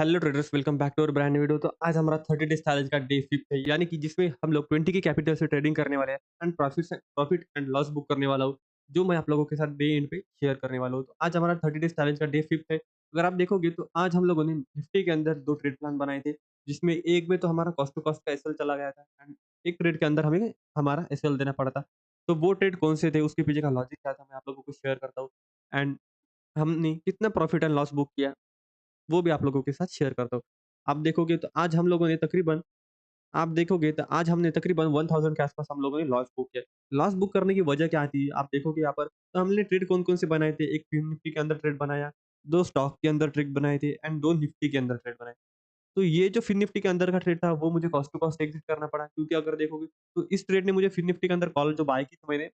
Hello traders, welcome back to our brand new video. तो आज हमारा 30 डेज चैलेंज का डे 5 है, यानी कि जिसमें हम लोग 20 की कैपिटल से ट्रेडिंग करने वाले हैं and profit and loss book करने वाला हूँ, जो मैं आप लोगों के साथ डे एंड पे शेयर करने वाला हूँ। तो आज हमारा 30 डेज चैलेंज का डे 5 है। अगर आप देखोगे तो आज हम लोगों ने निफ्टी के अंदर 2 ट्रेड प्लान बनाए थे, जिसमें एक में तो हमारा कॉस्ट टू कॉस्ट का एसएल चला गया था एंड एक ट्रेड के अंदर हमें हमारा एसएल देना पड़ा था। तो वो ट्रेड कौन से थे, उसके पीछे का लॉजिक क्या था, मैं आप लोगों को शेयर करता हूँ एंड हमने कितना प्रॉफिट एंड लॉस बुक किया, वो भी आप लोगों के साथ शेयर करता हूँ। आप देखोगे तो आज हम लोगों ने तकरीबन आप देखोगे तो आज हमने तकरीबन 1000 के आस-पास हम लोगों ने लॉस बुक किया। लॉस बुक करने की वजह क्या थी? आप देखोगे यहाँ पर, तो हमने ट्रेड कौन-कौन से बनाए थे? एक फिन निफ्टी के अंदर ट्रेड बनाया, 2 स्टॉक के अंदर ट्रेड बनाए थे एंड 2 निफ्टी के अंदर ट्रेड बनाए। तो ये जो फिन निफ्टी के अंदर का ट्रेड था, वो मुझे कॉस्ट टू कॉस्ट एग्ज़िट करना पड़ा, क्योंकि अगर देखोगे तो इस ट्रेड ने मुझे फिन निफ्टी के अंदर कॉल जो बाय की थी मैंने,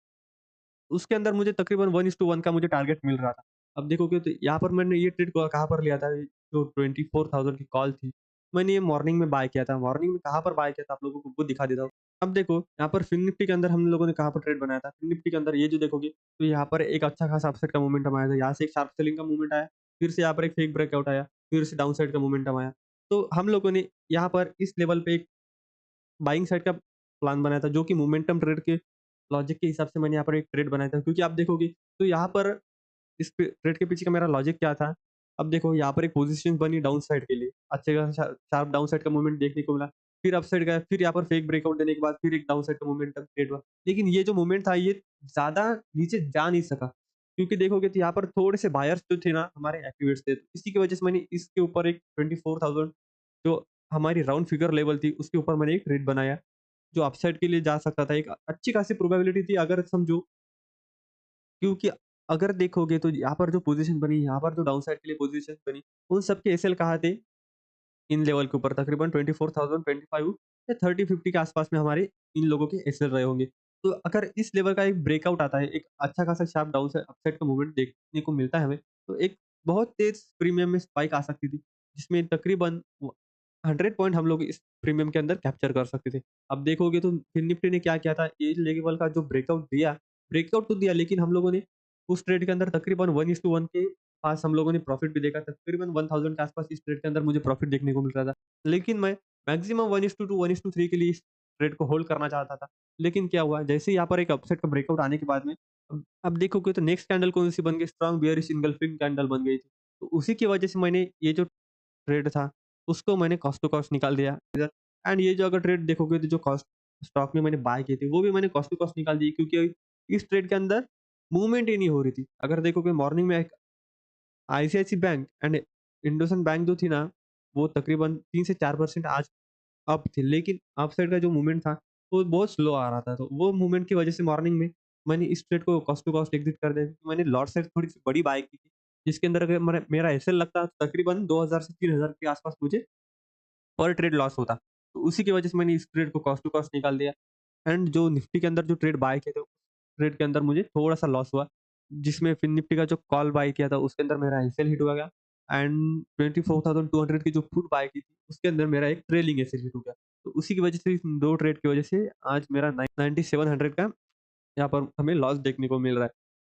उसके अंदर मुझे तकरीबन 1:1 का मुझे टारगेट मिल रहा था। अब देखोगे तो यहाँ पर मैंने ये ट्रेड कहाँ पर लिया था, जो 24,000 की कॉल थी, मैंने ये मॉर्निंग में बाय किया था। मॉर्निंग में कहाँ पर बाय किया था, आप लोगों को वो दिखा देता हूँ। अब देखो यहाँ पर फिन निफ्टी के अंदर हम लोगों ने कहाँ पर ट्रेड बनाया था, फिन निफ्टी के अंदर ये जो देखोगे, तो यहाँ पर एक अच्छा खासा अपसाइड का मोमेंटम आया था। यहाँ से एक शार्प सेलिंग का मूवमेंट आया, फिर से यहाँ पर एक फेक ब्रेकआउट आया, फिर से डाउन साइड का मोमेंटम आया। तो हम लोगों ने यहाँ पर इस लेवल पे एक बाइंग साइड का प्लान बनाया था, जो कि मोमेंटम ट्रेड के लॉजिक के हिसाब से मैंने यहाँ पर एक ट्रेड बनाया था। क्योंकि आप देखोगे तो यहाँ पर इस पे ट्रेड के पीछे का मेरा लॉजिक क्या था? अब देखो यहाँ पर एक पोज़ीशन बनी डाउन साइड के लिए, अच्छे खासा शार्प डाउन साइड का मूवमेंट देखने को मिला। फिर अपसाइड गया, फिर यहाँ पर फेक ब्रेकआउट देने के बाद फिर एक डाउन साइड का मोमेंटम क्रिएट हुआ। लेकिन ये जो मूवमेंट था, ये ज़्यादा नीचे जा नहीं सका, क्योंकि देखोगे तो यहाँ पर थोड़े से बायर्स जो थे ना, हमारे एक्टिवेट्स थे। तो इसी की वजह से मैंने इसके ऊपर एक 24,000 जो हमारी राउंड फिगर लेवल थी, उसके ऊपर मैंने एक ट्रेड बनाया, जो अपसाइड के लिए जा सकता था। एक अच्छी खासी प्रोबेबिलिटी थी, अगर समझो, क्योंकि अगर देखोगे तो यहाँ पर जो पोज़ीशन बनी, यहाँ पर जो डाउन साइड के लिए पोज़ीशन बनी, उन सबके एसएल कहाँ थे? इन लेवल के ऊपर तकरीबन 24,000, 25 या 30-50 के आसपास में हमारे इन लोगों के एसएल रहे होंगे। तो अगर इस लेवल का एक ब्रेकआउट आता है, एक अच्छा खासा शार्प डाउन साइड अपसाइड का मूवमेंट देखने को मिलता है हमें, तो एक बहुत तेज़ प्रीमियम में स्पाइक आ सकती थी, जिसमें तकरीबन 100 पॉइंट हम लोग इस प्रीमियम के अंदर कैप्चर कर सकते थे। अब देखोगे तो फिन निफ्टी ने क्या किया था, ये लेवल का जो ब्रेकआउट तो दिया, लेकिन हम लोगों ने उस ट्रेड के अंदर तकरीबन 1:1 के पास हम लोगों ने प्रॉफिट भी देखा था। तकरीबन 1000 के आस-पास इस ट्रेड के अंदर मुझे प्रॉफिट देखने को मिल रहा था। लेकिन मैं मैक्सिमम 1:2, 1:3 के लिए इस ट्रेड को होल्ड करना चाहता था। लेकिन क्या हुआ, जैसे ही यहाँ पर एक अपसाइड का ब्रेकआउट आने के बाद में, अब देखोगे तो नेक्स्ट कैंडल कौन-सी बन गई, स्ट्रॉन्ग बेयरिश इंगल्फिंग कैंडल बन गई थी। तो उसी की वजह से मैंने ये जो ट्रेड था, उसको मैंने कॉस्ट टू कॉस्ट निकाल दिया इधर। एंड ये जो अगर ट्रेड देखोगे तो जो कॉस्ट स्टॉक में मैंने बाय किए थे, वो भी मैंने कॉस्ट टू कॉस्ट निकाल दिए, क्योंकि इस ट्रेड के अंदर मूवमेंट ही नहीं हो रही थी। अगर देखोगे मॉर्निंग में आईसीआईसी बैंक एंड इंडोसिंड बैंक जो थी ना, वो तकरीबन 3 से 4% आज अप थी, लेकिन अपसाइड का जो मूवमेंट था, वो बहुत स्लो आ रहा था। तो वो मूवमेंट की वजह से मॉर्निंग में मैंने इस ट्रेड को कॉस्ट टू कॉस्ट एग्ज़िट कर दिया, क्योंकि मैंने लॉट साइज़ थोड़ी-सी बड़ी बाय की थी, जिसके अंदर अगर मेरा एसएल लगता तो तकरीबन 2000 से 3000 के आस-पास मुझे पर ट्रेड लॉस होता। तो उसी की वजह से मैंने इस ट्रेड को कॉस्ट टू कॉस्ट निकाल दिया। एंड जो निफ्टी के अंदर जो ट्रेड बाय किए थे, उस ट्रेड के अंदर मुझे थोड़ा-सा लॉस हुआ, जिसमें फिन निफ्टी का जो कॉल बाय किया था, उसके अंदर मेरा एसएल हिट हो गया एंड 24,200 की जो पुट बाय की थी, उसके अंदर मेरा एक ट्रेलिंग एसएल हिट हो गया। तो उसी की वजह से, इस 2 ट्रेड की वजह से आज मेरा 9700 का यहाँ पर हमें लॉस देखने को मिल रहा है।